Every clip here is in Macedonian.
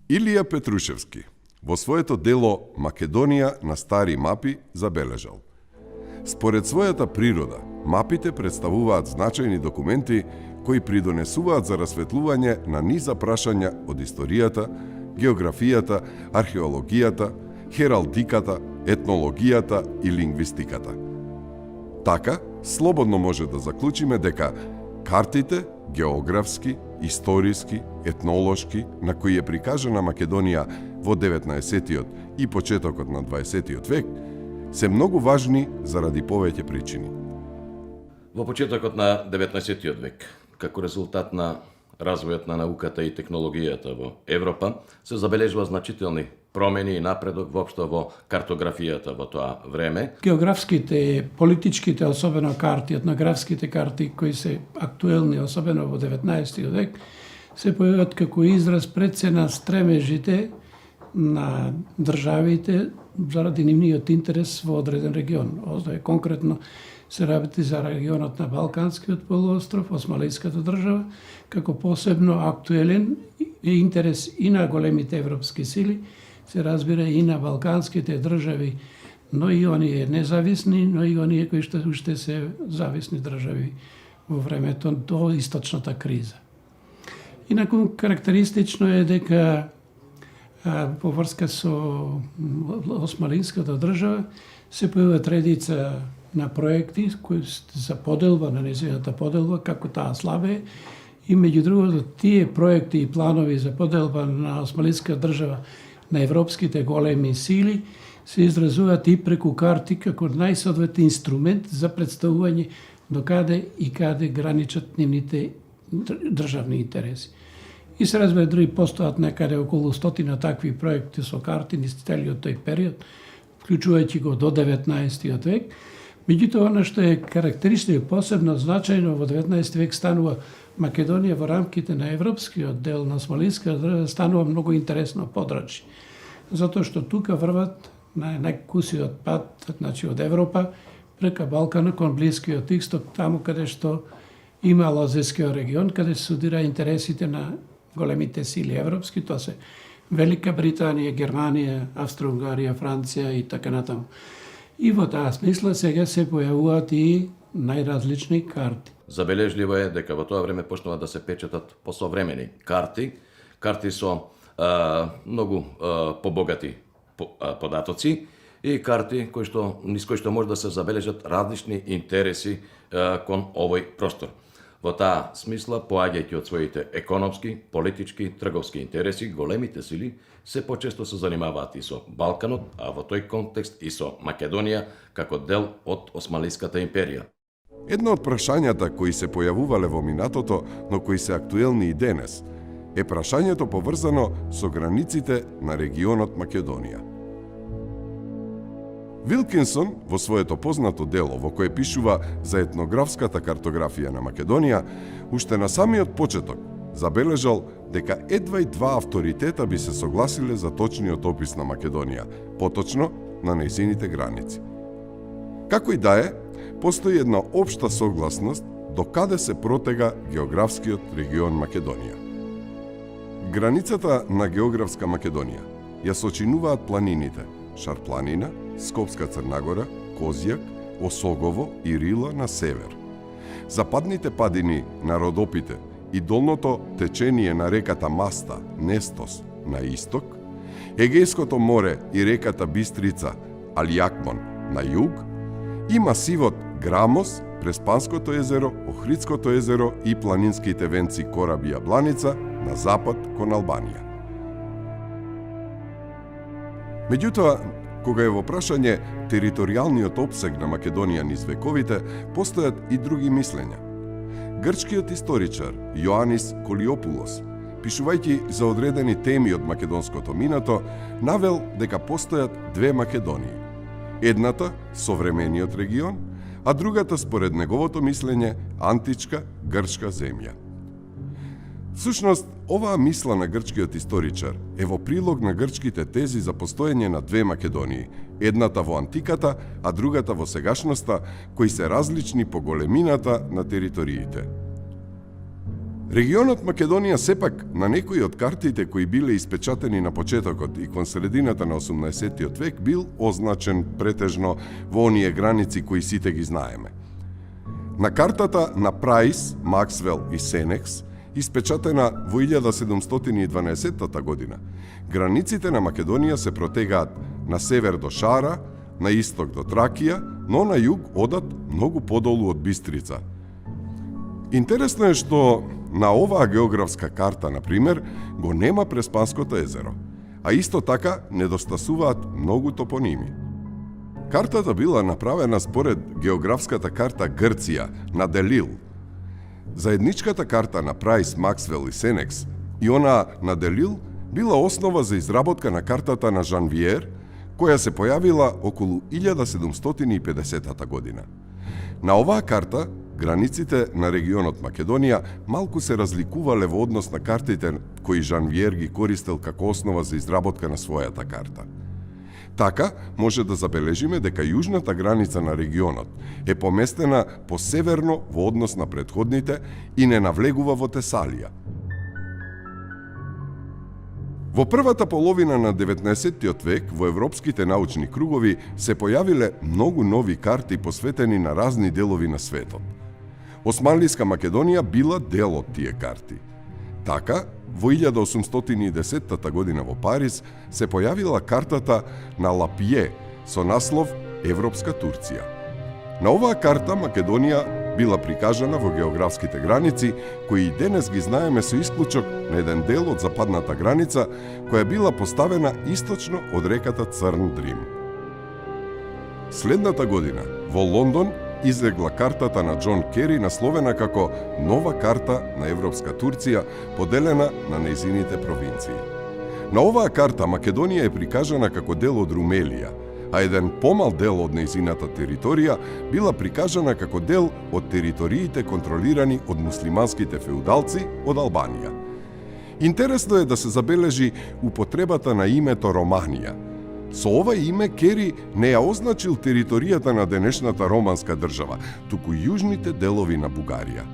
Илија Петрушевски во своето дело Македонија на стари мапи забележал: според својата природа, мапите представуваат значајни документи кои придонесуваат за расветлување на низа прашања од историјата, географијата, археологијата, хералдиката, етнологијата и лингвистиката. Така, слободно може да заклучиме дека картите, географски, историски, етнолошки, на кои е прикажана Македонија во 19-тиот и почетокот на 20-тиот век, се многу важни заради повеќе причини. Во почетокот на 19-тиот век, како резултат на развојот на науката и технологијата во Европа, се забележува значителни промени и напредок воопшто во картографијата во тоа време. Географските, политичките, особено карти, етнографските карти кои се актуелни, особено во 19 век, се појават како израз прецена стремежите на државите заради нивниот интерес во одреден регион. Овде конкретно се работи за регионот на Балканскиот полуостров, Османлиската држава, како посебно актуелен интерес и на големите европски сили, се разбира и на балканските држави, но и оние независни, но и оние кои што уште се зависни држави во времето до источната криза. Инаку карактеристично е дека во врска со Османлиската држава се појават редица на проекти кои за поделба на нејзината поделба, како таа слабе, и меѓу другото тие проекти и планови за поделба на Османлиската држава на европските големи сили се изразуваат и преку карти како најсоодветен инструмент за представување до каде и каде граничат нивните државни интереси. И се разбира други постојат некаде околу 100 такви проекти со карти низ целиот тој период, вклучувајќи го до 19 век. Меѓутоа, она што е карактеристично и посебно значајно во 19 век станува Македонија во рамките на европскиот дел на Османлиската држава станува многу интересно подрачје. Затоа што тука врват на најкусиот пат, значи од Европа, прека Балкана кон Блискиот Исток, таму каде што има Лозескиот регион, каде се судира интересите на големите сили европски, тоа се Велика Британија, Германија, Австро-Унгарија, Франција и така натаму. И во таа смисла сега се појавуваат и најразлични карти. Забележливо е дека во тоа време почнува да се печатат посовремени карти со многу побогати податоци и карти низ кои што може да се забележат различни интереси кон овој простор. Во таа смисла, поаѓајќи од своите економски, политички, трговски интереси, големите сили се почесто се занимаваат и со Балканот, а во тој контекст и со Македонија како дел од Османлиската империја. Едно од прашањата кои се појавувале во минатото, но кои се актуелни и денес, е прашањето поврзано со границите на регионот Македонија. Вилкинсон, во своето познато дело во кое пишува за етнографската картографија на Македонија, уште на самиот почеток забележал дека едва и два авторитета би се согласиле за точниот опис на Македонија, поточно на нејзините граници. Како и да е, постои една општа согласност до каде се протега географскиот регион Македонија. Границата на географска Македонија ја сочинуваат планините Шарпланина, Скопска Црнагора, Козјак, Осогово и Рила на север, западните падини на Родопите и долното течение на реката Маста, Нестос, на исток, Егејското море и реката Бистрица, Алјакмон, на југ, и масивот Грамос, Преспанското езеро, Охридското езеро и планинските венци Кораб и Јабланица на запад кон Албанија. Меѓутоа, кога е во прашање територијалниот опсег на Македонија низ вековите, постојат и други мислења. Грчкиот историчар Јоанис Колиопулос, пишувајќи за одредени теми од македонското минато, навел дека постојат две Македонии. Едната современиот регион, а другата според неговото мислење античка грчка земја. Всушност, оваа мисла на грчкиот историчар е во прилог на грчките тези за постоење на две Македонии, едната во антиката, а другата во сегашноста, кои се различни по големината на териториите. Регионот Македонија сепак на некои од картите кои биле испечатени на почетокот и кон средината на 18 век бил означен претежно во оние граници кои сите ги знаеме. На картата на Прайс, Максвел и Сенекс, испечатена во 1712 година, границите на Македонија се протегаат на север до Шара, на исток до Тракија, но на југ одат многу подолу од Бистрица. Интересно е што на оваа географска карта, например, го нема Преспанското езеро, а исто така недостасуваат многу топоними. Картата била направена според географската карта Грција на Делил. Заедничката карта на Прайс, Максвел и Сенекс и она на Делил била основа за изработка на картата на Жанвиер, која се појавила околу 1750 година. На оваа карта, границите на регионот Македонија малку се разликувале во однос на картите кои Жанвиер ги користел како основа за изработка на својата карта. Така, може да забележиме дека јужната граница на регионот е поместена посеверно во однос на претходните и не навлегува во Тесалија. Во првата половина на 19 век во европските научни кругови се појавиле многу нови карти посветени на разни делови на светот. Османлиска Македонија била дел од тие карти. Така, во 1810 година во Париз се појавила картата на Лапие со наслов Европска Турција. На оваа карта Македонија била прикажана во географските граници, кои и денес ги знаеме со исклучок на еден дел од западната граница, која била поставена источно од реката Црн Дрим. Следната година, во Лондон, излегла картата на Џон Кери насловена како Нова карта на Европска Турција, поделена на нејзините провинции. На оваа карта Македонија е прикажана како дел од Румелија, а еден помал дел од нејзината територија била прикажана како дел од териториите контролирани од муслиманските феудалци од Албанија. Интересно е да се забележи употребата на името Романија. Со ова име Кери не ја означил територијата на денешната романска држава, туку јужните делови на Бугарија.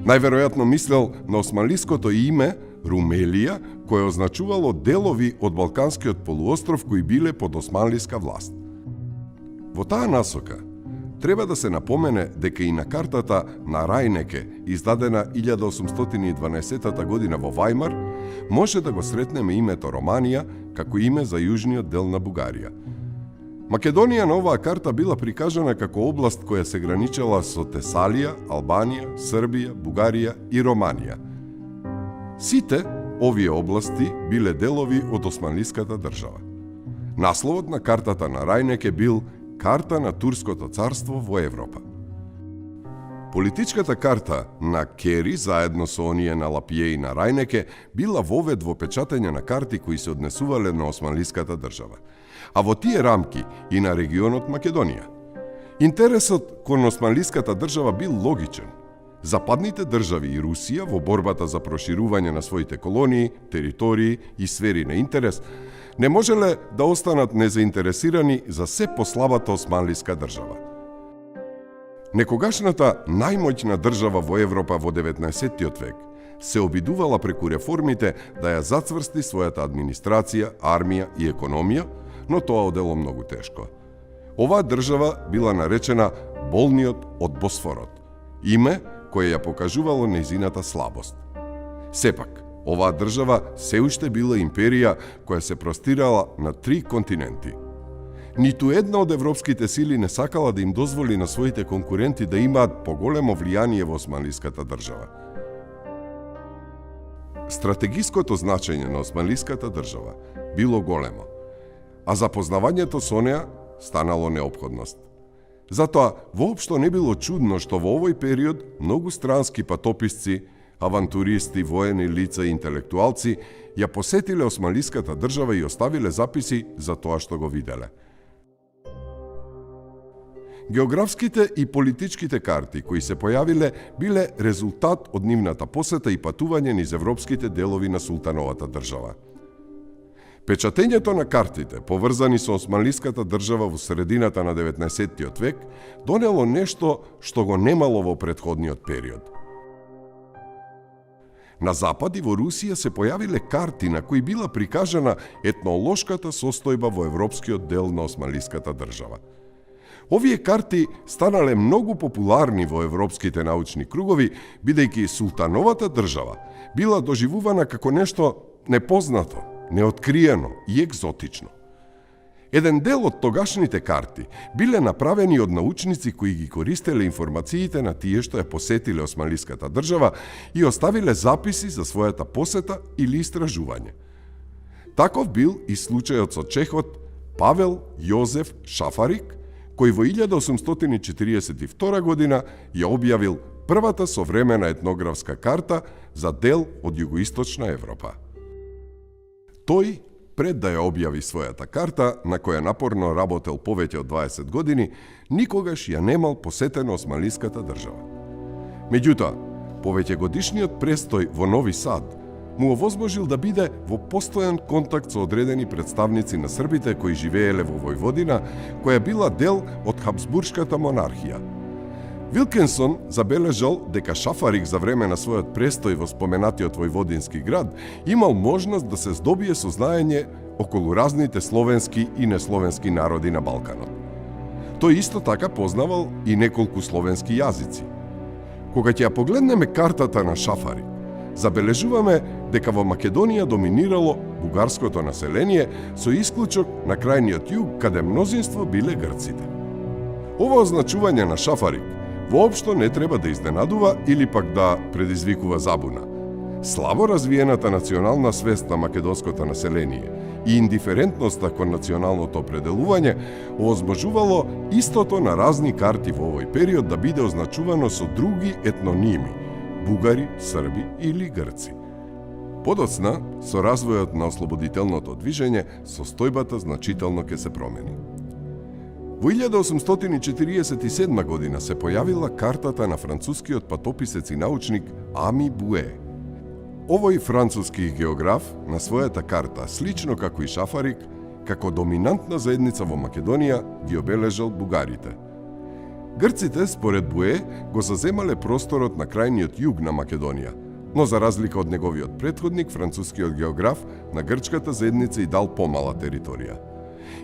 Најверојатно мислел на османлиското име Румелија, кое означувало делови од Балканскиот полуостров кои биле под османлиска власт. Во таа насока, треба да се напомене дека и на картата на Рајнеке, издадена 1812 година во Вајмар, може да го сретнеме името Романија како име за јужниот дел на Бугарија. Македонија на оваа карта била прикажана како област која се граничела со Тесалија, Албанија, Србија, Бугарија и Романија. Сите овие области биле делови од османлиската држава. Насловот на картата на Рајнеке бил Карта на Турското царство во Европа. Политичката карта на Кери, заедно со оние на Лапие и на Рајнеке, била вовед во печатење на карти кои се однесувале на османлиската држава, а во тие рамки и на регионот Македонија. Интересот кон османлиската држава бил логичен. Западните држави и Русија во борбата за проширување на своите колонии, територии и сфери на интерес не можеле да останат незаинтересирани за се послабата османлиска држава. Некогашната најмоćна држава во Европа во 19 век се обидувала преку реформите да ја зацврсти својата администрација, армија и економија, но тоа одело многу тешко. Оваа држава била наречена болниот од Босфорот, име кое ја покажувало нејзината слабост. Сепак, оваа држава се уште била империја која се простирала на 3 континенти. Ниту една од европските сили не сакала да им дозволи на своите конкуренти да имаат поголемо влијание во османлиската држава. Стратегиското значење на османлиската држава било големо, а запознавањето со неа станало неопходност. Затоа, воопшто не било чудно што во овој период многу странски патописци, авантуристи, воени лица и интелектуалци ја посетиле османлиската држава и оставиле записи за тоа што го виделе. Географските и политичките карти кои се појавиле биле резултат од нивната посета и патување низ европските делови на султановата држава. Печатењето на картите, поврзани со османлиската држава во средината на 19 век, донело нешто што го немало во претходниот период. На Запад и во Русија се појавиле карти на кои била прикажана етнолошката состојба во европскиот дел на османлиската држава. Овие карти станале многу популарни во европските научни кругови, бидејќи султановата држава била доживувана како нешто непознато, неоткриено и екзотично. Еден дел од тогашните карти биле направени од научници кои ги користеле информациите на тие што ја посетиле османлиската држава и оставиле записи за својата посета или истражување. Таков бил и случајот со чехот Павел Јозеф Шафарик, кој во 1842 година ја објавил првата современа етнографска карта за дел од југоисточна Европа. Тој, пред да ја објави својата карта, на која напорно работел повеќе од 20 години, никогаш ја немал посетено османлиската држава. Меѓутоа, повеќегодишниот престој во Нови Сад му овозможил да биде во постојан контакт со одредени представници на србите кои живееле во Војводина, која била дел од Хабсбуршката монархија. Вилкинсон забележал дека Шафарик за време на својот престој во споменатиот војводински град имал можност да се здобие со знаење околу разните словенски и несловенски народи на Балканот. Тој исто така познавал и неколку словенски јазици. Кога ќе ја погледнеме картата на Шафарик, забележуваме дека во Македонија доминирало бугарското население со исклучок на крајниот југ, каде мнозинство биле грците. Ова означување на Шафарик воопшто не треба да изненадува или пак да предизвикува забуна. Слабо развиената национална свест на македонското население и индиферентноста кон националното определување овозможувало истото на разни карти во овој период да биде означувано со други етноними – бугари, срби или грци. Подоцна, со развојот на ослободителното движење, состојбата значително ќе се промени. Во 1847 година се појавила картата на францускиот патописец и научник Ами Буе. Овој француски географ на својата карта, слично како и Шафарик, како доминантна заедница во Македонија ги обележал бугарите. Грците, според Буе, го заземале просторот на крајниот југ на Македонија, но за разлика од неговиот претходник, францускиот географ на грчката заедница и дал помала територија.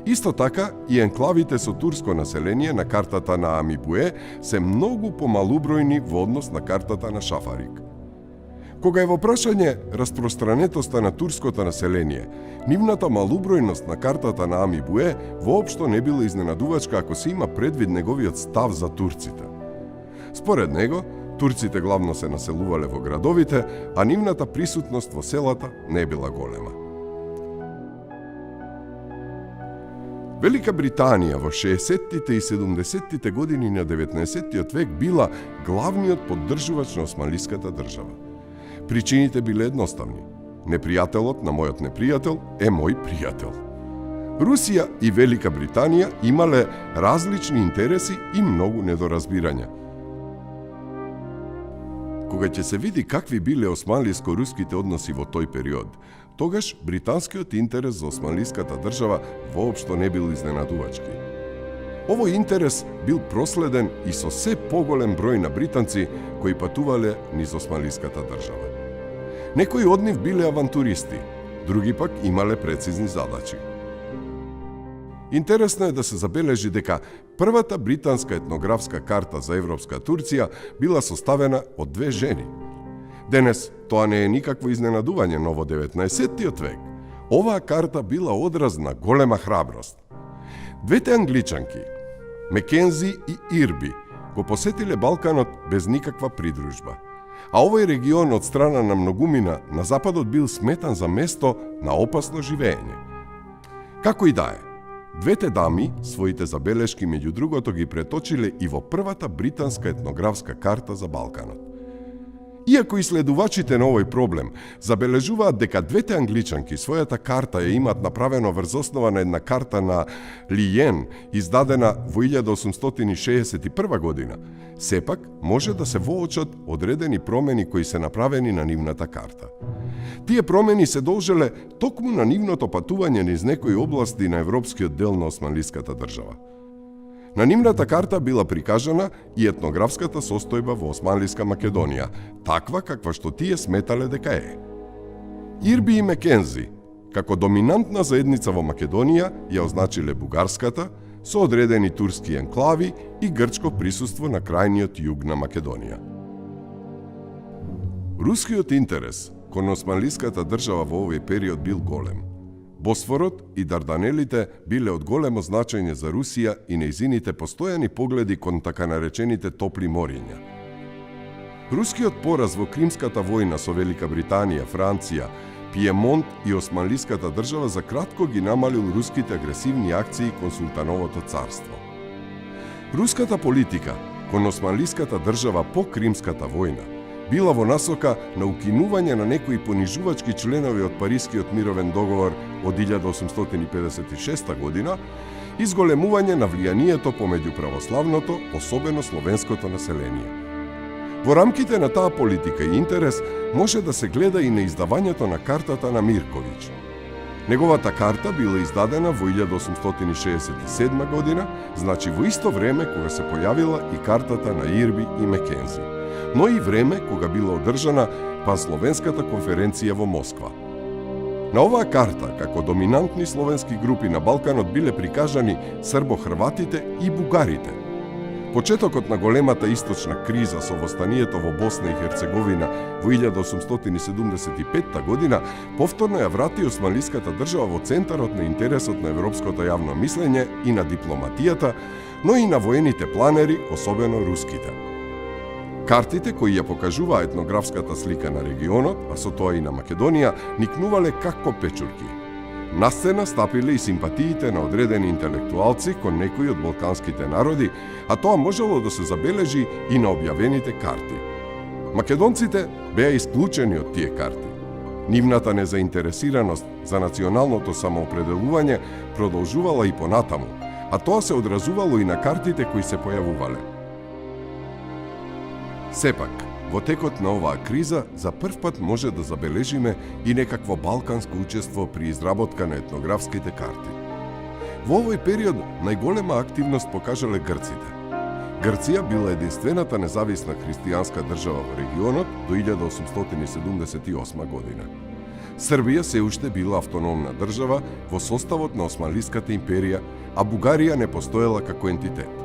Исто така и енклавите со турско население на картата на Ами Буе се многу помалубројни во однос на картата на Шафарик. Кога е во прашање распространетоста на турското население, нивната малубројност на картата на Ами Буе воопшто не била изненадувачка ако се има предвид неговиот став за турците. Според него, турците главно се населувале во градовите, а нивната присутност во селата не била голема. Велика Британија во 60-тите и 70-тите години на 19 век била главниот поддржувач на османлиската држава. Причините биле едноставни. Непријателот на мојот непријател е мој пријател. Русија и Велика Британија имале различни интереси и многу недоразбирања. Кога ќе се види какви биле османлиско-руските односи во тој период, тогаш британскиот интерес за османлиската држава воопшто не бил изненадувачки. Овој интерес бил проследен и со се поголем број на британци кои патувале низ османлиската држава. Некои од нив биле авантуристи, други пак имале прецизни задачи. Интересно е да се забележи дека првата британска етнографска карта за европска Турција била составена од две жени. Денес тоа не е никакво изненадување, но во 19 век оваа карта била одраз на голема храброст. Двете англичанки, Мекензи и Ирби, го посетиле Балканот без никаква придружба. А овој регион од страна на многумина на западот бил сметан за место на опасно живење. Како и да е, двете дами своите забелешки меѓу другото ги преточиле и во првата британска етнографска карта за Балканот. Иако иследувачите на овој проблем забележуваат дека двете англичанки својата карта ја имаат направено врз основа на една карта на Лиен, издадена во 1861 година, сепак може да се воочат одредени промени кои се направени на нивната карта. Тие промени се должеле токму на нивното патување низ некои области на европскиот дел на османлиската држава. На нивната карта била прикажана и етнографската состојба во Османлиска Македонија, таква каква што тие сметале дека е. Ирби и Мекензи, како доминантна заедница во Македонија, ја означиле бугарската, со одредени турски енклави и грчко присуство на крајниот југ на Македонија. Рускиот интерес кон османлиската држава во овој период бил голем. Босфорот и Дарданелите биле од големо значење за Русија и нејзините постојани погледи кон така наречените топли мориња. Рускиот пораз во Кримската војна со Велика Британија, Франција, Пиемонт и Османлиската држава за кратко ги намалил руските агресивни акции кон Султановото царство. Руската политика кон Османлиската држава по Кримската војна била во насока на укинување на некои понижувачки членови од Парискиот мировен договор од 1856 година и зголемување на влијанието помеѓу православното, особено словенското население. Во рамките на таа политика и интерес може да се гледа и на издавањето на картата на Мирковиќ. Неговата карта била издадена во 1867 година, значи во исто време кога се појавила и картата на Ирби и Мекензи, но и време кога била одржана Пансловенската конференција во Москва. На оваа карта, како доминантни словенски групи на Балканот биле прикажани србо-хрватите и бугарите. Почетокот на големата источна криза со востанието во Босна и Херцеговина во 1875 година повторно ја врати османлиската држава во центарот на интересот на европското јавно мислење и на дипломатијата, но и на воените планери, особено руските. Картите кои ја покажуваа етнографската слика на регионот, а со тоа и на Македонија, никнувале како печурки. На сцена стапиле и симпатиите на одредени интелектуалци кон некои од балканските народи, а тоа можело да се забележи и на објавените карти. Македонците беа исклучени од тие карти. Нивната незаинтересираност за националното самоопределување продолжувала и понатаму, а тоа се одразувало и на картите кои се појавувале. Сепак, во текот на оваа криза, за прв пат може да забележиме и некакво балканско учество при изработка на етнографските карти. Во овој период најголема активност покажале грците. Грција била единствената независна христијанска држава во регионот до 1878 година. Србија се уште била автономна држава во составот на Османлиската империја, а Бугарија не постоела како ентитет.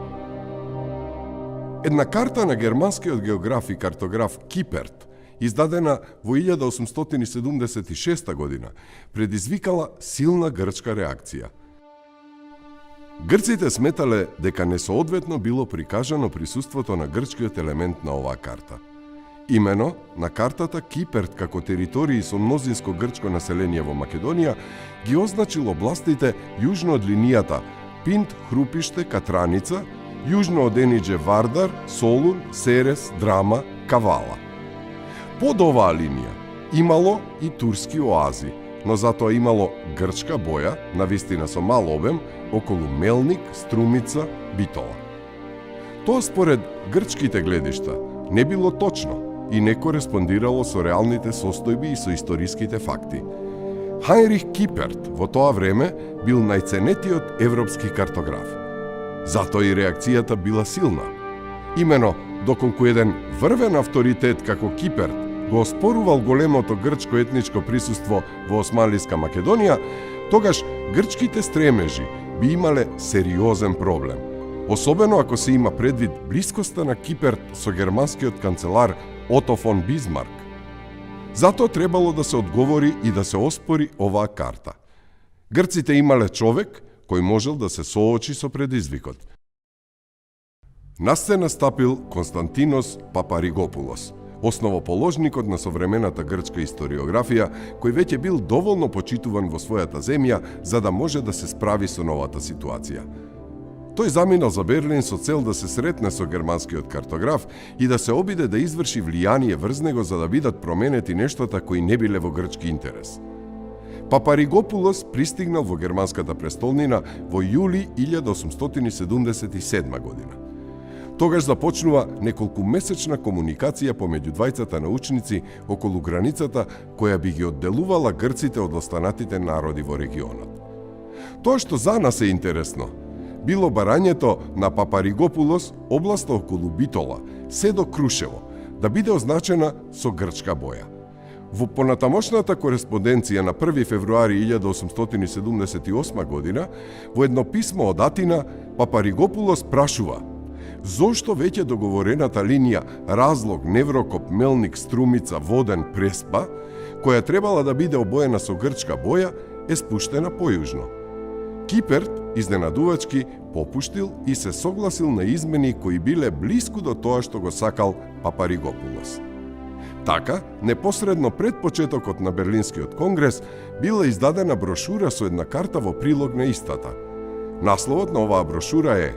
Една карта на германскиот географ и картограф Киперт, издадена во 1876 година, предизвикала силна грчка реакција. Грците сметале дека несоодветно било прикажано присуството на грчкиот елемент на оваа карта. Имено, на картата Киперт како територии со мнозинско грчко население во Македонија ги означил областите јужно од линијата Пинт, Хрупиште, Катраница, јужно од Енидже Вардар, Солун, Серес, Драма, Кавала. Под оваа линија имало и турски оази, но затоа имало грчка боја, навистина со мал обем, околу Мелник, Струмица, Битола. Тоа според грчките гледишта не било точно и не кореспондирало со реалните состојби и со историските факти. Хајнрих Киперт во тоа време бил најценетиот европски картограф. Затоа и реакцијата била силна. Имено, доколку еден врвен авторитет како Киперт го оспорувал големото грчко етничко присуство во Османлиска Македонија, тогаш грчките стремежи би имале сериозен проблем. Особено ако се има предвид блискоста на Киперт со германскиот канцелар Ото фон Бизмарк. Затоа требало да се одговори и да се оспори оваа карта. Грците имале човек кој можел да се соочи со предизвикот. На сцена стапил Константинос Папаригопулос, основоположникот на современата грчка историографија, кој веќе бил доволно почитуван во својата земја за да може да се справи со новата ситуација. Тој заминал за Берлин со цел да се сретне со германскиот картограф и да се обиде да изврши влијание врз него за да бидат променети нештата кои не биле во грчки интерес. Папаригопулос пристигнал во германската престолнина во јули 1877 година. Тогаш започнува неколкумесечна комуникација помеѓу двајцата научници околу границата која би ги одделувала грците од останатите народи во регионот. Тоа што за нас е интересно, било барањето на Папаригопулос областа околу Битола, се до Крушево, да биде означена со грчка боја. Во понатамошната кореспонденција на 1 февруари 1878 година, во едно писмо од Атина, Папаригопулос прашува зошто веќе договорената линија Разлог, Неврокоп, Мелник, Струмица, Воден, Преспа, која требала да биде обоена со грчка боја, е спуштена појужно. Киперт, изненадувачки, попуштил и се согласил на измени кои биле блиску до тоа што го сакал Папаригопулос. Така, непосредно пред почетокот на Берлинскиот конгрес, била издадена брошура со една карта во прилог на истата. Насловот на оваа брошура е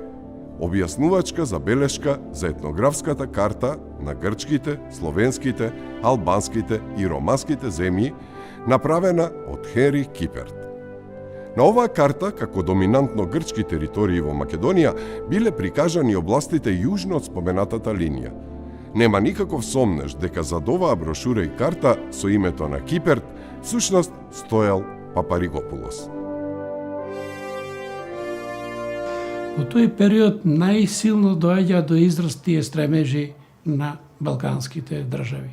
објаснувачка забелешка за етнографската карта на грчките, словенските, албанските и романските земји, направена од Хенри Киперт. На оваа карта, како доминантно грчки територии во Македонија, биле прикажани областите јужно од споменатата линија. Нема никаков сомнеж дека зад оваа брошура и карта со името на Киперт всушност стоел Папаригопулос. Во тој период најсилно доаѓа до израз тие стремежи на балканските држави.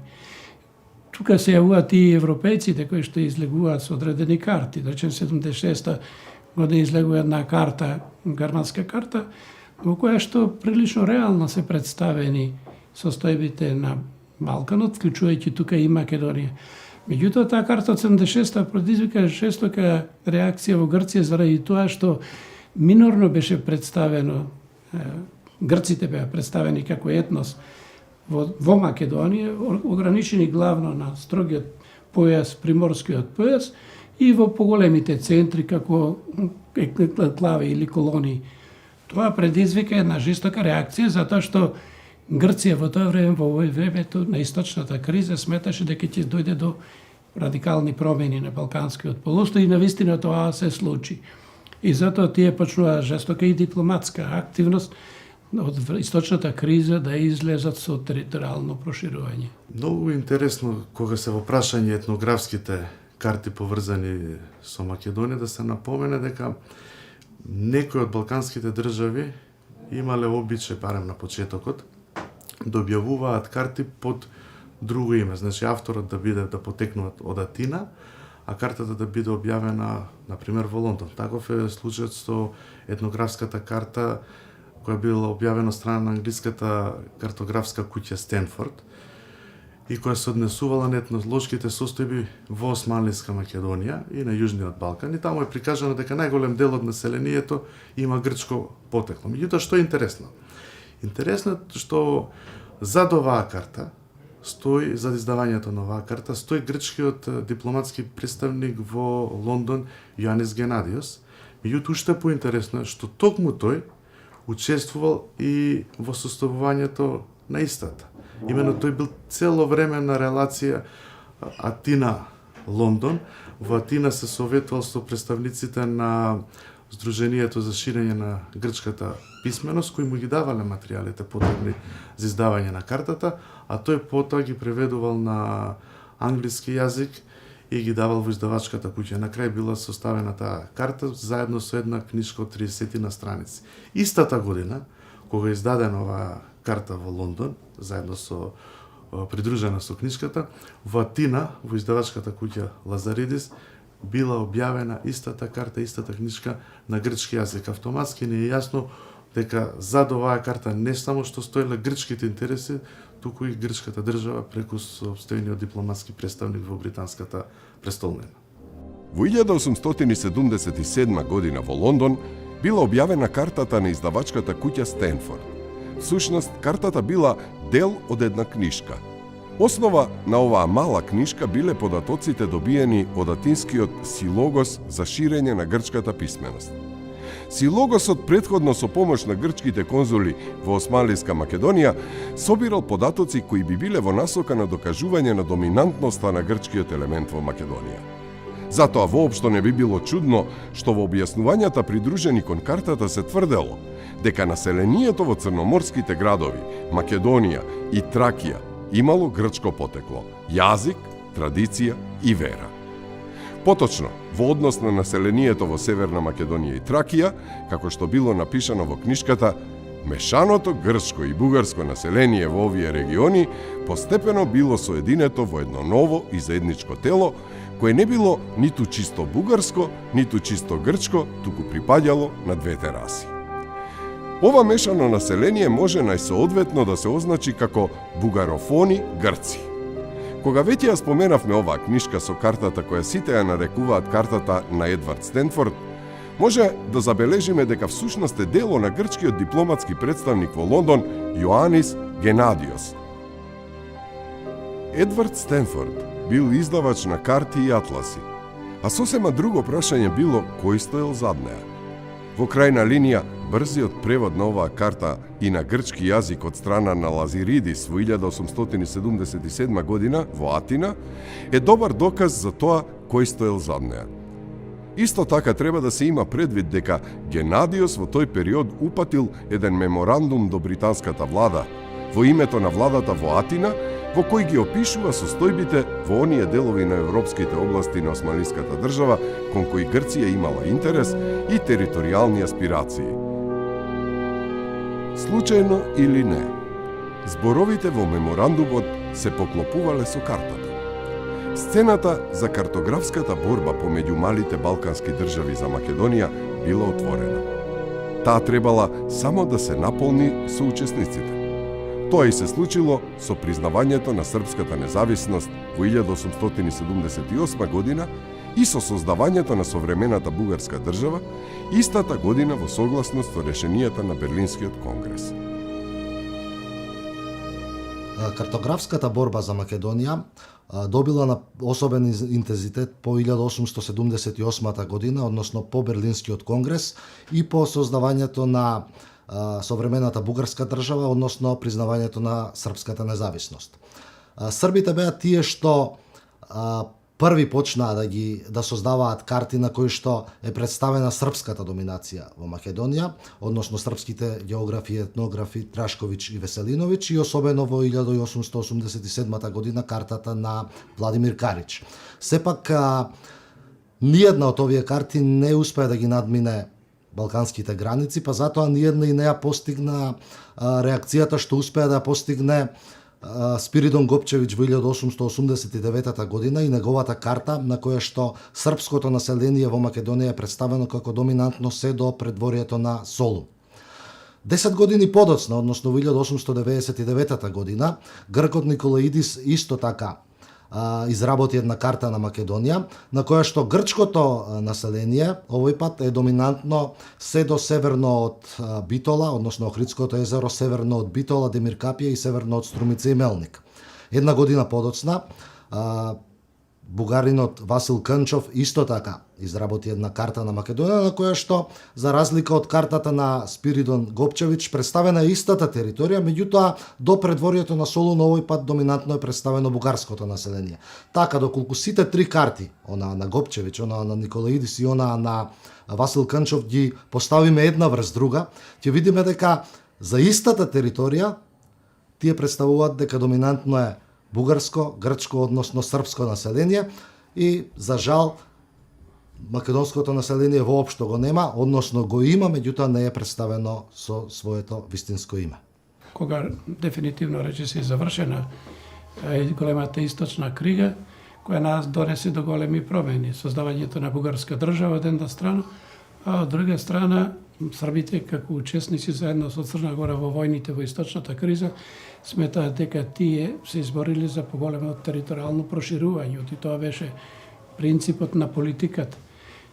Тука се јавуваат и европејците кои што излегуваат со одредени карти. Да речем 76-та година излегува една карта, германска карта, во која што прилично реално се представени состојбите на Балканот, вклучувајќи тука и Македонија. Меѓутоа, таа карта од 76-та предизвика жестока реакција во Грција заради тоа што минорно беше представено, грците беа представени како етнос во Македонија, ограничени главно на строгиот појас, приморскиот појас и во поголемите центри како енклави или колонии. Тоа предизвика една жестока реакција затоа што Грција во тоа време, во овој времето на источната криза, сметаше дека ќе дојде до радикални промени на Балканскиот полуостров и навистина тоа се случи. И затоа тие почнува жестока и дипломатска активност од источната криза да излезат со територијално проширување. Многу интересно кога се во прашање етнографските карти поврзани со Македонија да се напомене дека некои од балканските држави имале обичај, барем на почетокот, да објавуваат карти под друго име, значи авторот да биде да потекнуваат од Атина, а картата да биде објавена, например, во Лондон. Таков е случајот со етнографската карта која била објавена од страна на англиската картографска куќа Стенфорд и која се однесувала на етнолошките состојби во Османлиска Македонија и на Јужниот Балкан. И таму е прикажано дека најголем дел од населението има грчко потекло. Меѓутоа, што е интересно? Интересно е што зад оваа карта стои, зад издавањето на оваа карта, стои грчкиот дипломатски представник во Лондон Јоанис Генадиос. Меѓутоа, уште поинтересно е што токму тој учествувал и во составувањето на истата. Имено тој бил цело време на релација Атина-Лондон. Во Атина се советувал со представниците на Сдруженијето за ширење на грчката писменост, кои му ги давале материјалите потребни за издавање на картата, а тој потоа ги преведувал на англиски јазик и ги давал во издавачката куќа. На крај била составена таа карта заедно со една книжка од 30 на страници. Истата година, кога е издадена оваа карта во Лондон, заедно со придружена со книжката, во Атина, во издавачката куќа Лазаридис, била објавена истата карта, истата книжка на грчки јазик. Автоматски не е јасно дека зад оваа карта не само што стоеле грчките интереси, туку и грчката држава преку собствениот дипломатски представник во британската престолнина. Во 1877 година во Лондон била објавена картата на издавачката куќа Стенфорд. Всушност, картата била дел од една книжка. Основа на оваа мала книжка биле податоците добиени од атинскиот силогос за ширење на грчката писменост. Силогосот претходно со помош на грчките конзули во Османлиска Македонија собирал податоци кои би биле во насока на докажување на доминантноста на грчкиот елемент во Македонија. Затоа воопшто не би било чудно што во објаснувањата придружени кон картата се тврдело дека населението во црноморските градови Македонија и Тракија имало грчко потекло, јазик, традиција и вера. Поточно, во однос на населението во Северна Македонија и Тракија, како што било напишано во книшката, мешаното грчко и бугарско население во овие региони постепено било соединето во едно ново и заедничко тело, кое не било ниту чисто бугарско, ниту чисто грчко, туку припаѓало на двете раси. Ова мешано население може најсоодветно да се означи како бугарофони грци. Кога веќе ја споменавме оваа книшка со картата која сите ја нарекуваат картата на Едвард Стенфорд, може да забележиме дека всушност е дело на грчкиот дипломатски представник во Лондон Јоанис Генадиос. Едвард Стенфорд бил издавач на карти и атласи, а сосема друго прашање било кој стоел зад неа. Во крајна линија, брзиот превод на оваа карта и на грчки јазик од страна на Лазиридис во 1877 година во Атина е добар доказ за тоа кој стоел зад неа. Исто така треба да се има предвид дека Генадиос во тој период упатил еден меморандум до британската влада во името на владата во Атина, во кој ги опишува состојбите во оние делови на европските области на Османлиската држава кон кои Грција имала интерес и територијални аспирации. Случајно или не, зборовите во меморандумот се поклопувале со картата. Сцената за картографската борба помеѓу малите балкански држави за Македонија била отворена. Таа требала само да се наполни со учесниците. Тоа и се случило со признавањето на српската независност во 1878 година и со создавањето на современата бугарска држава истата година во согласност со решенијата на Берлинскиот конгрес. Картографската борба за Македонија добила на особен интензитет по 1878 година, односно по Берлинскиот конгрес и по создавањето на современата бугарска држава, односно признавањето на српската независност. Србите беа тие што први почнаа да создаваат карти на кои што е представена српската доминација во Македонија, односно српските географи и етнографи Трашковиќ и Веселиновиќ и особено во 1887 година картата на Владимир Карич. Сепак ниедна од овие карти не успеа да ги надмине балканските граници, па затоа ниедна и не ја постигна реакцијата што успеа да ја постигне Спиридон Гопчевиќ во 1889 година и неговата карта на која што српското население во Македонија е представено како доминантно се до предворието на Солун. 10 години подоцна, односно во 1899 година, гркот Николаидис исто така изработи една карта на Македонија, на која што грчкото население овој пат е доминантно се до северно од Битола, односно Охридското езеро, северно од Битола, Демиркапија и северно од Струмица и Мелник. Една година подоцна, бугаринот Васил Кънчов исто така изработи една карта на Македонија, на која што, за разлика од картата на Спиридон Гопчевиќ, представена е истата територија, меѓутоа до предворието на Солун овој пат доминантно е представено бугарското население. Така, доколку сите три карти, она на Гопчевиќ, она на Николаидис и она на Васил Кънчов ги поставиме една врз друга, ќе видиме дека за истата територија тие представуваат дека доминантно е бугарско, грчко, односно српско население и, за жал, македонското население воопшто го нема, односно го има, меѓутоа не е представено со своето вистинско име. Кога дефинитивно речиси завршена големата источна крига, која нас донесе до големи промени, создавањето на бугарска држава од една страна, а од друга страна србите како учесници заедно со Црна Гора во војните во источната криза сметаат дека тие се изборили за поголемо територијално проширување и тоа беше принципот на политиката.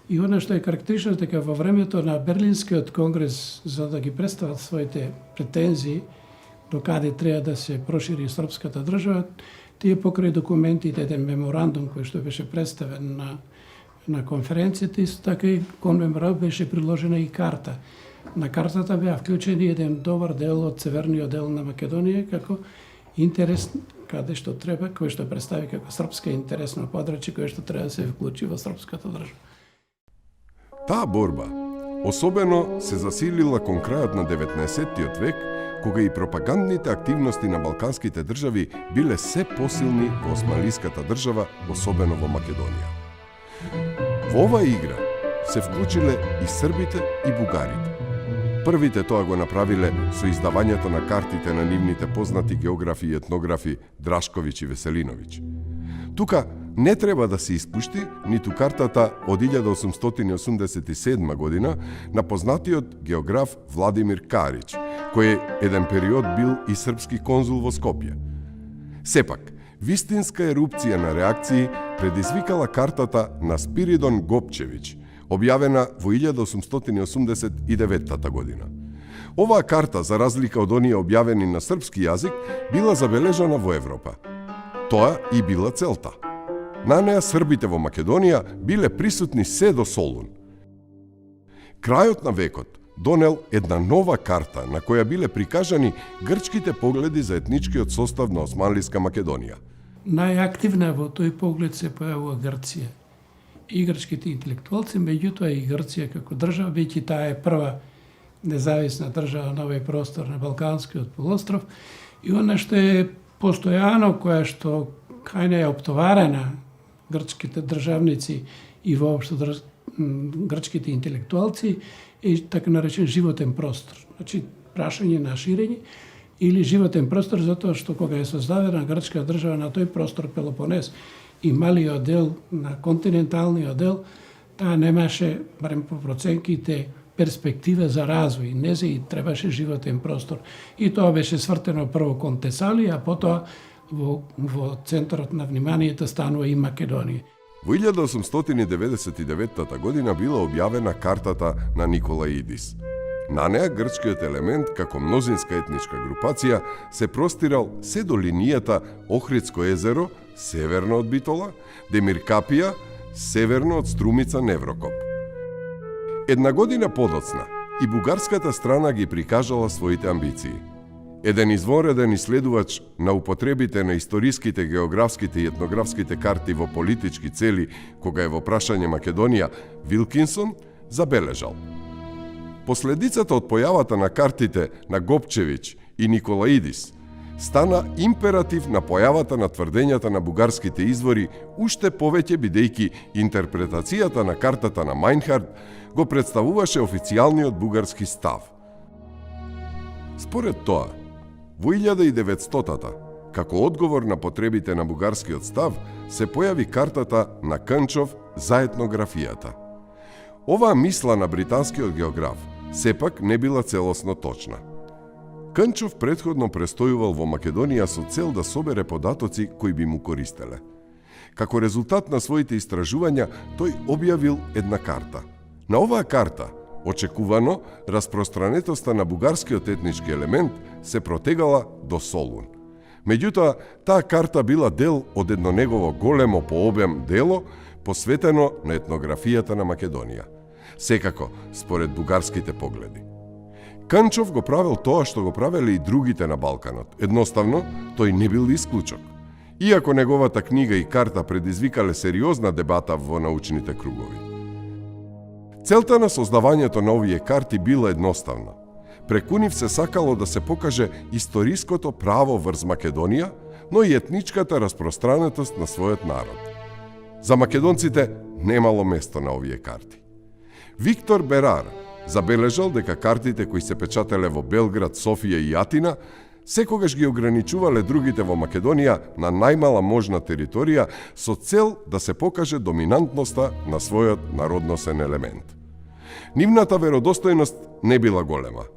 И она што е карактерично дека во времето на Берлинскиот конгрес за да ги представат своите претензии до каде треба да се прошири српската држава, тие покрај документите, еден меморандум кој што беше представен на На конференцијата исто така и кон меморијал беше приложена и карта. На картата беа вклучени еден добар дел од северниот дел на Македонија како интерес каде што треба, кој што представи како српска интересно подрачје кој што треба да се вклучи во српската држава. Таа борба особено се засилила кон крајот на 19-тиот век, кога и пропагандните активности на балканските држави биле се посилни во османлиската држава, особено во Македонија. Во оваа игра се вклучиле и србите и бугарите. Првите тоа го направиле со издавањето на картите на нивните познати географи и етнографи Драшковиќ и Веселиновиќ. Тука не треба да се испушти ниту картата од 1887 година на познатиот географ Владимир Кариќ, кој еден период бил и српски конзул во Скопје. Сепак, вистинска ерупција на реакции предизвикала картата на Спиридон Гопчевиќ, објавена во 1889 година. Оваа карта, за разлика од оние објавени на српски јазик, била забележана во Европа. Тоа и била целта. На неа србите во Македонија биле присутни се до Солун. Крајот на векот донел една нова карта на која биле прикажани грчките погледи за етничкиот состав на Османлиска Македонија. Најактивна во тој поглед се појавува Грција. И грчките интелектуалци, меѓутоа и Грција како држава, веќе таа е прва независна држава на овој простор на Балканскиот полуостров, и она што е постојано, која што кај не е оптоварена грчките државници и воопшто грчките интелектуалци, е така наречен животен простор. Значи, прашање на ширење или животен простор, затоа што кога е создадена грчка држава на тој простор Пелопонес и малиот дел на континенталниот дел, таа немаше, барем по проценките, перспектива за развој, не се и требаше животен простор. И тоа беше свртено прво кон Тесалија, а потоа во центарот на вниманието станува и Македонија. Во 1899 година била објавена картата на Николаидис. На неа грчкиот елемент, како мнозинска етничка групација, се простирал се до линијата Охридско езеро, северно од Битола, Демиркапија, северно од струмица Неврокоп. Една година подоцна и бугарската страна ги прикажала своите амбиции. Еден извонреден исследувач на употребите на историските, географските и етнографските карти во политички цели, кога е во прашање Македонија, Вилкинсон, забележал: последицата од појавата на картите на Гопчевиќ и Николаидис стана императив на појавата на тврдењата на бугарските извори, уште повеќе бидејќи интерпретацијата на картата на Мајнхард го представуваше официјалниот бугарски став. Според тоа, во 1900-та, како одговор на потребите на бугарскиот став, се појави картата на Кънчов за етнографијата. Оваа мисла на британскиот географ сепак не била целосно точна. Кънчов претходно престојувал во Македонија со цел да собере податоци кои би му користеле. Како резултат на своите истражувања, тој објавил една карта. На оваа карта, очекувано, распространетоста на бугарскиот етнички елемент се протегала до Солун. Меѓутоа, таа карта била дел од едно негово големо по обем дело, посветено на етнографијата на Македонија. Секако, според бугарските погледи. Кънчов го правил тоа што го правеле и другите на Балканот. Едноставно, тој не бил исклучок. Иако неговата книга и карта предизвикале сериозна дебата во научните кругови. Целта на создавањето на овие карти била едноставна. Преку нив се сакало да се покаже историското право врз Македонија, но и етничката распространетост на својот народ. За македонците немало место на овие карти. Виктор Берар забележал дека картите кои се печателе во Белград, Софија и Атина секогаш ги ограничувале другите во Македонија на најмала можна територија со цел да се покаже доминантноста на својот народносен елемент. Нивната веродостојност не била голема,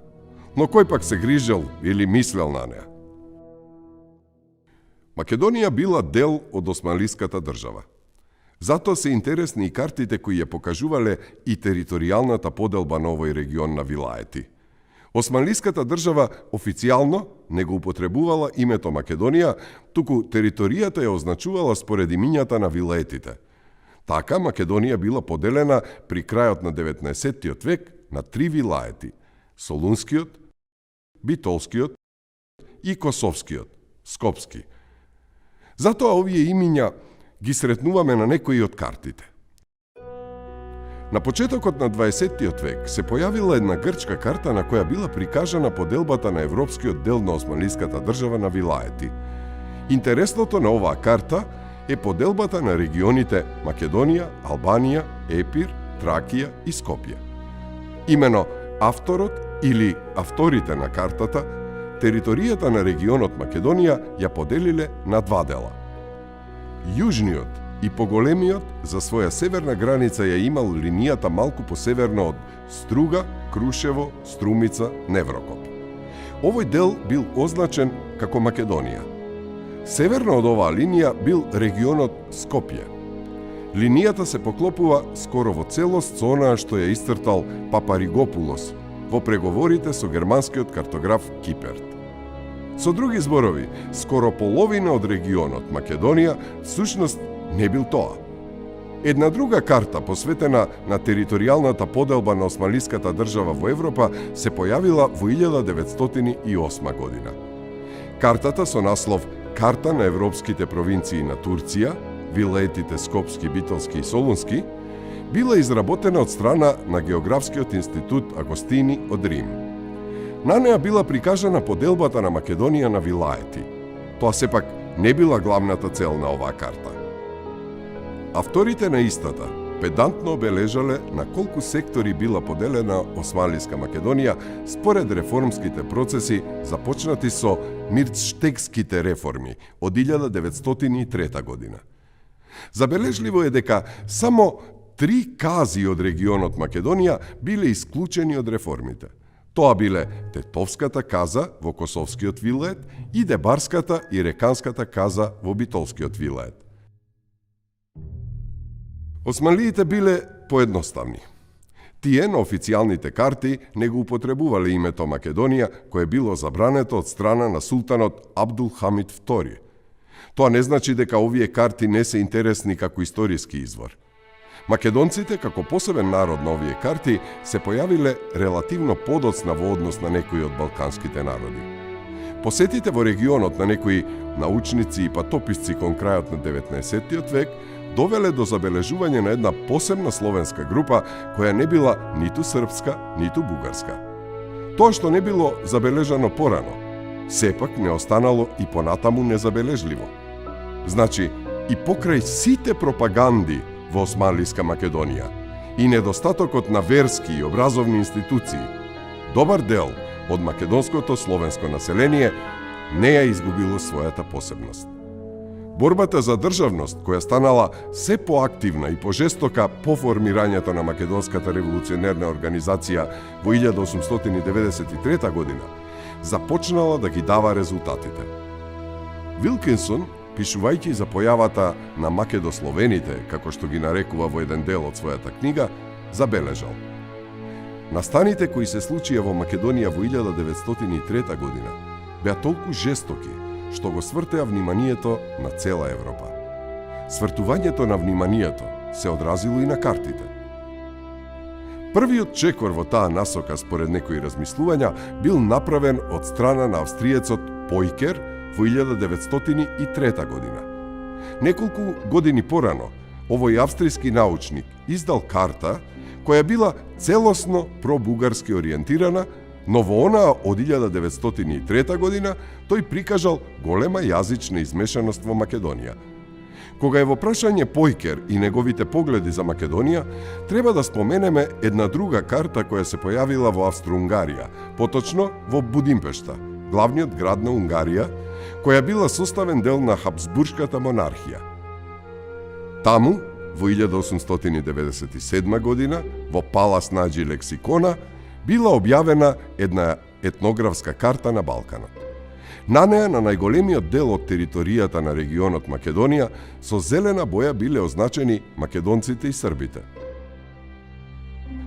но кој пак се грижел или мислел на неа? Македонија била дел од османлиската држава. Затоа се интересни и картите кои ја покажувале и територијалната поделба на овој регион на вилаети. Османлиската држава официјално не го употребувала името Македонија, туку територијата ја означувала според имињата на вилаетите. Така Македонија била поделена при крајот на 19. век на 3 вилаети – Солунскиот, Битолскиот и Косовскиот, Скопски. Затоа овие имиња ги сретнуваме на некои од картите. На почетокот на 20. век се појавила една грчка карта на која била прикажана поделбата на европскиот дел на османлиската држава на вилаети. Интересното на оваа карта е поделбата на регионите Македонија, Албанија, Епир, Тракија и Скопје. Имено авторот или авторите на картата, територијата на регионот Македонија ја поделиле на два дела. Јужниот и поголемиот за своја северна граница ја имал линијата малку посеверно од Струга, Крушево, Струмица, Неврокоп. Овој дел бил означен како Македонија. Северно од оваа линија бил регионот Скопје. Линијата се поклопува скоро во целост со онаа што ја исцртал Папаригопулос во преговорите со германскиот картограф Киперт. Со други зборови, скоро половина од регионот Македонија всушност не бил тоа. Една друга карта посветена на територијалната поделба на османлиската држава во Европа се појавила во 1908 година. Картата со наслов Карта на европските провинции на Турција, вилаетите Скопски, Битолски и Солунски, била изработена од страна на Географскиот институт Агостини од Рим. На неа била прикажана поделбата на Македонија на вилаети. Тоа сепак не била главната цел на оваа карта. Авторите на истата педантно обележале на колку сектори била поделена Османлиска Македонија според реформските процеси започнати со Мирцштегските реформи од 1903 година. Забележливо е дека само 3 кази од регионот Македонија биле исклучени од реформите. Тоа биле Тетовската каза во Косовскиот вилает и Дебарската и Реканската каза во Битолскиот вилает. Османлиите биле поедноставни. Тие на официјалните карти не го употребувале името Македонија, кое било забрането од страна на султанот Абдул Хамид II. Тоа не значи дека овие карти не се интересни како историски извор. Македонците, како посебен народ на овие карти, се појавиле релативно подоцна во однос на некои од балканските народи. Посетите во регионот на некои научници и патописци кон крајот на 19. век довеле до забележување на една посебна словенска група која не била ниту српска, ниту бугарска. Тоа што не било забележано порано, сепак не останало и понатаму незабележливо. Значи, и покрај сите пропаганди во Османлиска Македонија и недостатокот на верски и образовни институции, добар дел од македонското словенско население не ја изгубило својата посебност. Борбата за државност, која станала се поактивна и пожестока по формирањето на Македонската револуционерна организација во 1893 година, започнала да ги дава резултатите. Вилкинсон, пишувајќи за појавата на македословените, како што ги нарекува во еден дел од својата книга, забележал: настаните кои се случија во Македонија во 1903 година беа толку жестоки што го свртеа вниманието на цела Европа. Свртувањето на вниманието се одразило и на картите. Првиот чекор во таа насока, според некои размислувања, бил направен од страна на австриецот Појкер во 1903 година. Неколку години порано, овој австријски научник издал карта која била целосно пробугарски ориентирана, но во онаа од 1903 година тој прикажал голема јазична измешаност во Македонија. Кога е во прашање Појкер и неговите погледи за Македонија, треба да споменеме една друга карта која се појавила во Австро-Унгарија, поточно во Будимпешта, главниот град на Унгарија, која била составен дел на Хабсбуршката монархија. Таму, во 1897 година, во Палас Наџи Лексикона, била објавена една етнографска карта на Балканот. На неа, на најголемиот дел од територијата на регионот Македонија, со зелена боја биле означени македонците и србите.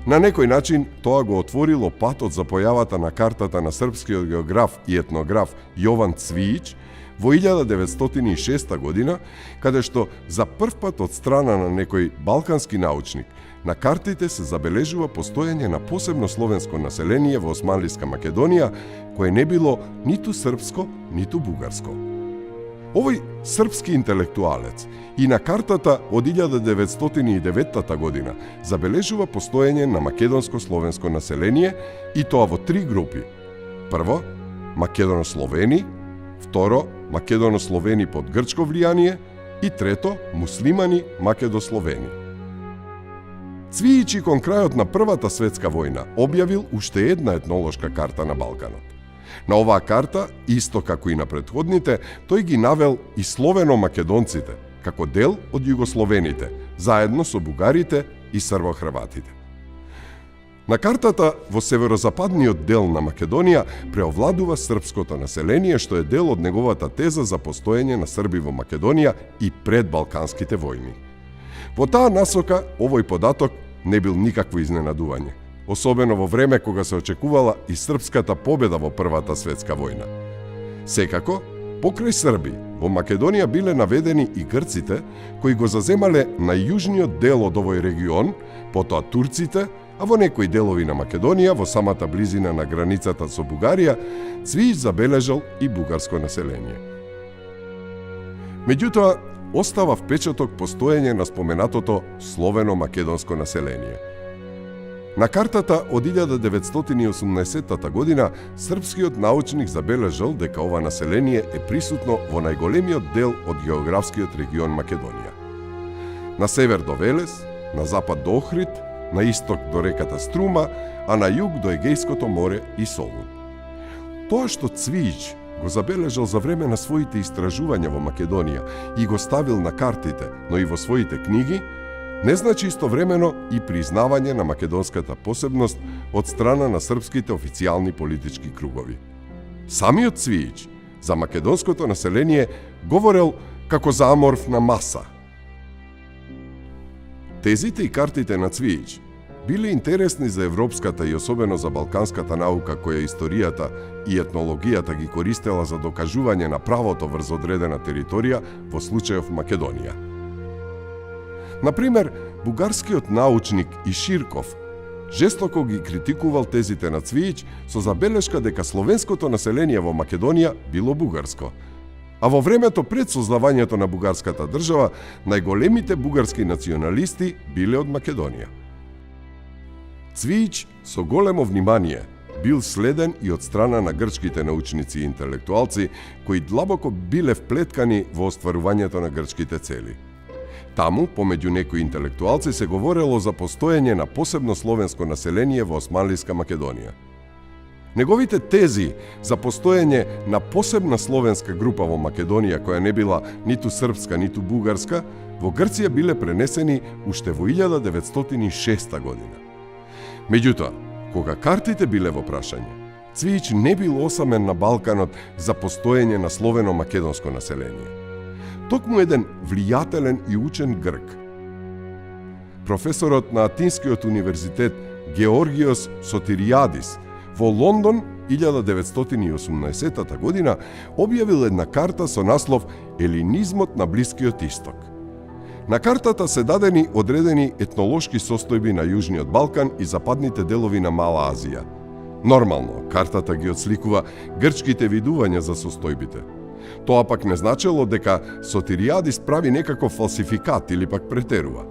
На некој начин, тоа го отворило патот за појавата на картата на српскиот географ и етнограф Јован Цвијич во 1906 година, каде што за прв пат од страна на некој балкански научник на картите се забележува постоење на посебно словенско население во Османлиска Македонија, кое не било ниту српско, ниту бугарско. Овој српски интелектуалец и на картата од 1909 година забележува постоење на македонско-словенско население и тоа во три групи. Прво, македоно-словени, второ, македоно-словени под грчко влијание и трето, муслимани македословени. Цвијич кон крајот на Првата светска војна објавил уште една етнолошка карта на Балканот. На оваа карта, исто како и на претходните, тој ги навел и словено-македонците, како дел од југословените, заедно со бугарите и србо-хрватите. На картата во северозападниот дел на Македонија преовладува српското население, што е дел од неговата теза за постоење на Срби во Македонија и пред Балканските војни. Во таа насока, овој податок не бил никакво изненадување, особено во време кога се очекувала и српската победа во Првата светска војна. Секако, покрај Срби, во Македонија биле наведени и грците, кои го заземале најјужниот дел од овој регион, потоа турците, а во некои делови на Македонија, во самата близина на границата со Бугарија, Цвијич забележал и бугарско население. Меѓутоа, остава впечаток постоење на споменатото словено-македонско население. На картата од 1980 година српскиот научник забележал дека ова население е присутно во најголемиот дел од географскиот регион Македонија. На север до Велес, на запад до Охрид, на исток до реката Струма, а на југ до Егејското море и Солун. Тоа што Цвијич го забележал за време на своите истражувања во Македонија и го ставил на картите, но и во своите книги, не значи истовремено и признавање на македонската посебност од страна на српските официјални политички кругови. Самиот Цвијич за македонското население говорел како за аморфна маса. Тезите и картите на Цвијич биле интересни за европската и особено за балканската наука која историјата и етнологијата ги користела за докажување на правото врз одредена територија, во случајов Македонија. Например, бугарскиот научник Иширков жестоко ги критикувал тезите на Цвијич со забелешка дека словенското население во Македонија било бугарско, а во времето пред создавањето на бугарската држава, најголемите бугарски националисти биле од Македонија. Цвијич со големо внимание бил следен и од страна на грчките научници и интелектуалци, кои длабоко биле вплеткани во остварувањето на грчките цели. Таму, помеѓу некои интелектуалци, се говорело за постоење на посебно словенско население во Османлиска Македонија. Неговите тези за постоење на посебна словенска група во Македонија, која не била ниту српска, ниту бугарска, во Грција биле пренесени уште во 1906 година. Меѓутоа, кога картите биле во прашање, Цвијич не бил осамен на Балканот за постоење на словено-македонско население. Токму еден влијателен и учен грк, професорот на Атинскиот универзитет Георгиос Сотиријадис, во Лондон 1918 година објавил една карта со наслов Елинизмот на Блискиот Исток. На картата се дадени одредени етнолошки состојби на Јужниот Балкан и западните делови на Мала Азија. Нормално, картата ги отсликува грчките видувања за состојбите. Тоа пак не значело дека Сотиријадис прави некаков фалсификат или пак претерува.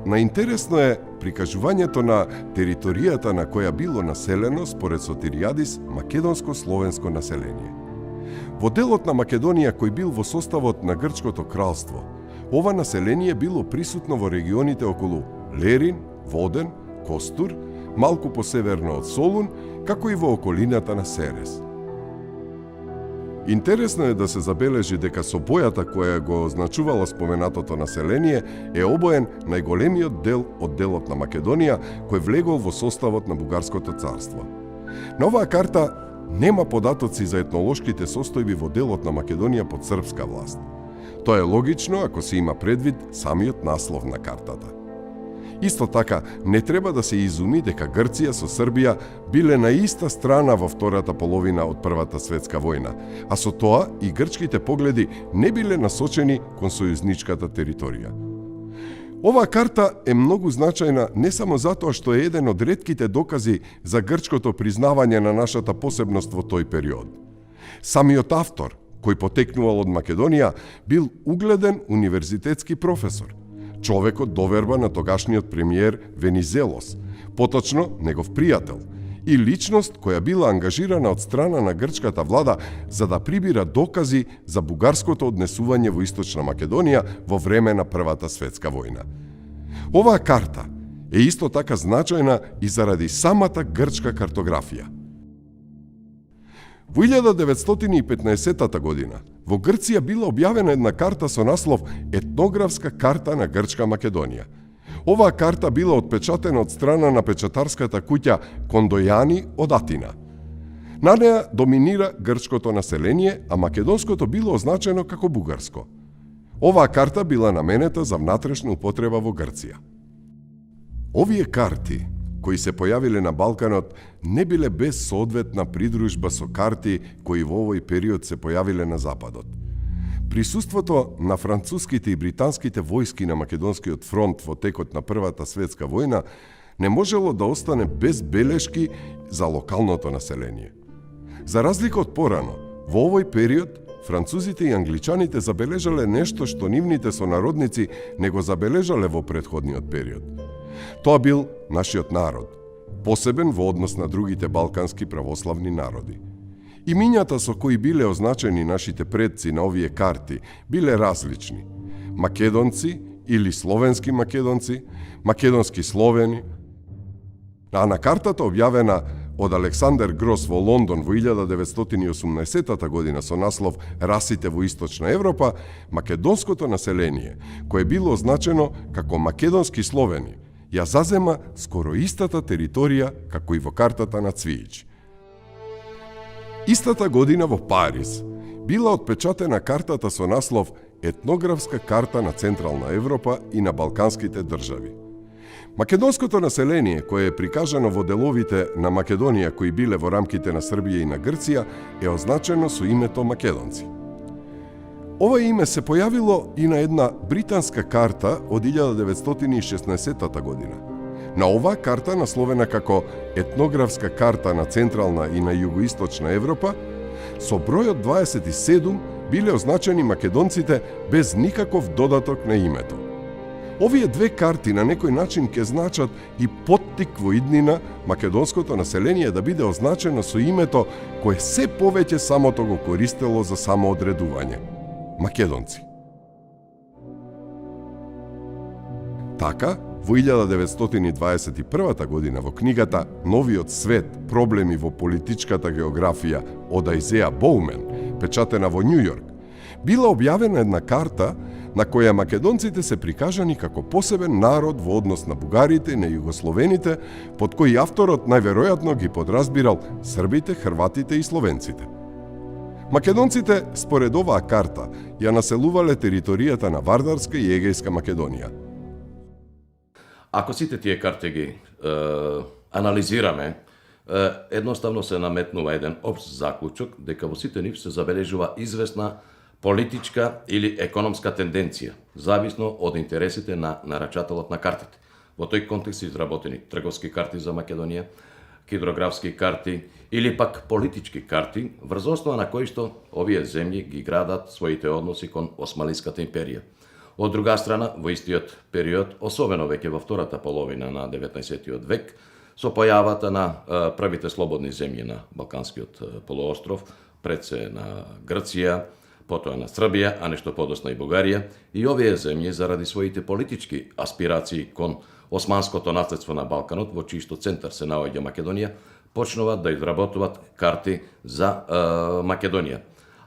Наинтересно е прикажувањето на територијата на која било населено, според Сотиријадис, македонско-словенско население. Во делот на Македонија кој бил во составот на Грчкото кралство, ова население било присутно во регионите околу Лерин, Воден, Костур, малку посеверно од Солун, како и во околината на Серес. Интересно е да се забележи дека со бојата која го означувала споменатото население е обоен најголемиот дел од делот на Македонија кој влегол во составот на Бугарското царство. На оваа карта нема податоци за етнолошките состојби во делот на Македонија под српска власт. Тоа е логично ако се има предвид самиот наслов на картата. Исто така, не треба да се изуми дека Грција со Србија биле на иста страна во втората половина од Првата светска војна, а со тоа и грчките погледи не биле насочени кон сојузничката територија. Оваа карта е многу значајна не само затоа што е еден од ретките докази за грчкото признавање на нашата посебност во тој период. Самиот автор, кој потекнувал од Македонија, бил угледен универзитетски професор, човек од доверба на тогашниот премиер Венизелос, поточно негов пријател, и личност која била ангажирана од страна на грчката влада за да прибира докази за бугарското однесување во Источна Македонија во време на Првата светска војна. Оваа карта е исто така значајна и заради самата грчка картографија. Во 1915 година во Грција била објавена една карта со наслов Етнографска карта на Грчка Македонија. Оваа карта била отпечатена од страна на печатарската куќа Кондојани од Атина. На неа доминира грчкото население, а македонското било означено како бугарско. Оваа карта била наменета за внатрешна употреба во Грција. Овие карти кои се појавиле на Балканот не биле без соодветна придружба со карти кои во овој период се појавиле на Западот. Присуството на француските и британските војски на Македонскиот фронт во текот на Првата светска војна не можело да остане без белешки за локалното население. За разлика од порано, во овој период французите и англичаните забележале нешто што нивните сонародници не го забележале во претходниот период. Тоа бил нашиот народ, посебен во однос на другите балкански православни народи. Имињата со кои биле означени нашите предци на овие карти биле различни. Македонци или словенски македонци, македонски словени. А на картата објавена од Александер Грос во Лондон во 1918 година со наслов Расите во Источна Европа, македонското население, кое било означено како македонски словени, ја зазема скоро истата територија како и во картата на Цвијич. Истата година во Париз била отпечатена картата со наслов Етнографска карта на Централна Европа и на Балканските држави. Македонското население, кое е прикажано во деловите на Македонија кои биле во рамките на Србија и на Грција, е означено со името македонци. Ова име се појавило и на една британска карта од 1916 година. На оваа карта, насловена како Етнографска карта на Централна и на Југоисточна Европа, со бројот 27 биле означени македонците без никаков додаток на името. Овие две карти на некој начин ќе значат и поттик во иднина македонското население да биде означено со името кое се повеќе самото го користело за самоодредување – македонци. Така, во 1921 година во книгата Новиот свет, проблеми во политичката географија од Аизеа Боумен, печатена во Њу Јорк, била објавена една карта на која македонците се прикажани како посебен народ во однос на бугарите и на југословените, под кои авторот најверојатно ги подразбирал србите, хрватите и словенците. Македонците, според оваа карта, ја населувале територијата на Вардарска и Егејска Македонија. Ако сите тие карти ги анализираме, едноставно се наметнува еден општ заклучок дека во сите нив се забележува известна политичка или економска тенденција, зависно од интересите на нарачателот на картите. Во тој контекст се изработени трговски карти за Македонија, хидрографски карти или пак политички карти, врз основа на кои што овие земји ги градат своите односи кон Османлиската империја. Од друга страна, во истиот период, особено веќе во втората половина на 19. век, со појавата на првите слободни земји на Балканскиот полуостров, пред се на Грција, потоа на Србија, а нешто подосна и Бугарија, и овие земји заради своите политички аспирации кон османското наследство на Балканот, во чиј центар се наоѓа Македонија, почнуваат да изработуваат карти за Македонија.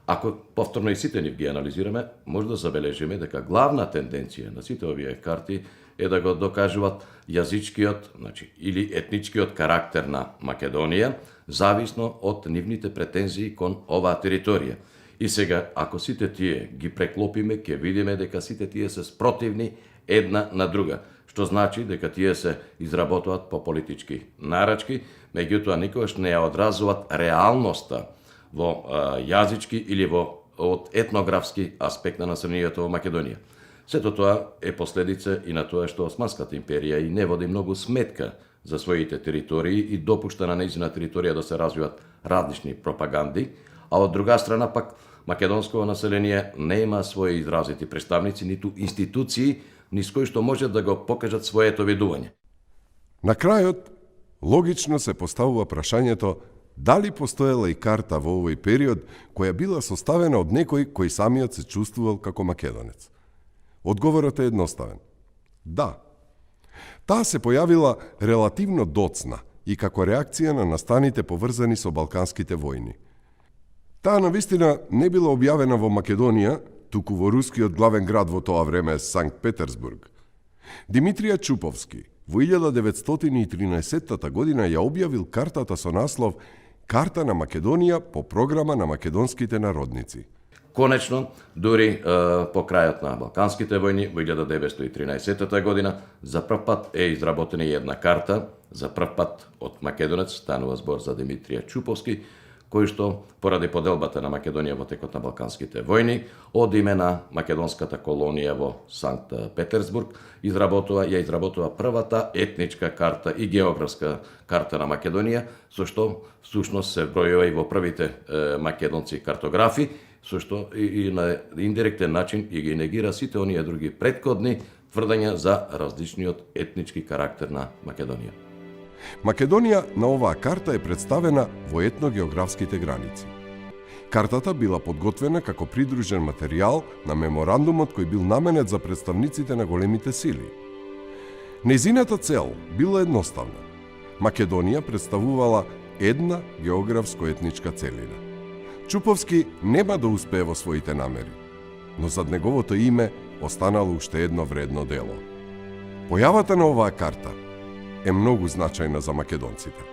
Ако повторно и сите нив ги анализираме, може да забележиме дека главна тенденција на сите овие карти е да го докажуваат јазичкиот, или етничкиот карактер на Македонија, зависно од нивните претензии кон оваа територија. И сега, ако сите тие ги преклопиме, ќе видиме дека сите тие се спротивни една на друга, што значи дека тие се изработуваат по политички нарачки, меѓутоа никогаш не ја одразуваат реалноста во јазички или од етнографски аспект на населението во Македонија. Сето тоа е последица и на тоа што Османската империја и не води многу сметка за своите територии и допушта на нејзина територија да се развиваат различни пропаганди, а од друга страна пак македонско население не има своји изразити представници, ниту институции, низ кои што може да го покажат своето видување. На крајот, логично се поставува прашањето дали постоела и карта во овој период која била составена од некој кој самиот се чувствувал како македонец. Одговорот е едноставен. Да. Таа се појавила релативно доцна и како реакција на настаните поврзани со Балканските војни. Таа навистина не била објавена во Македонија, туку во рускиот главен град во тоа време Санкт Петерсбург. Димитрија Чуповски во 1913 година ја објавил картата со наслов Карта на Македонија по програма на македонските народници. Конечно, дури по крајот на Балканските војни во 1913 година за прв пат е изработена една карта, за прв пат од македонец, станува збор за Димитрија Чуповски, кој што поради поделбата на Македонија во текот на Балканските војни, од име на македонската колонија во Санкт Петерсбург, ја изработува првата етничка карта и географска карта на Македонија, со што всушност се бројува и во првите македонци картографи, со што и на индиректен начин и ги негира сите оние други претходни тврдења за различниот етнички карактер на Македонија. Македонија на оваа карта е представена во етногеографските граници. Картата била подготвена како придружен материјал на меморандумот кој бил наменет за представниците на големите сили. Нејзината цел била едноставна. Македонија представувала една географско-етничка целина. Чуповски нема да успее во своите намери, но зад неговото име останало уште едно вредно дело. Појавата на оваа карта е многу значајна за македонците.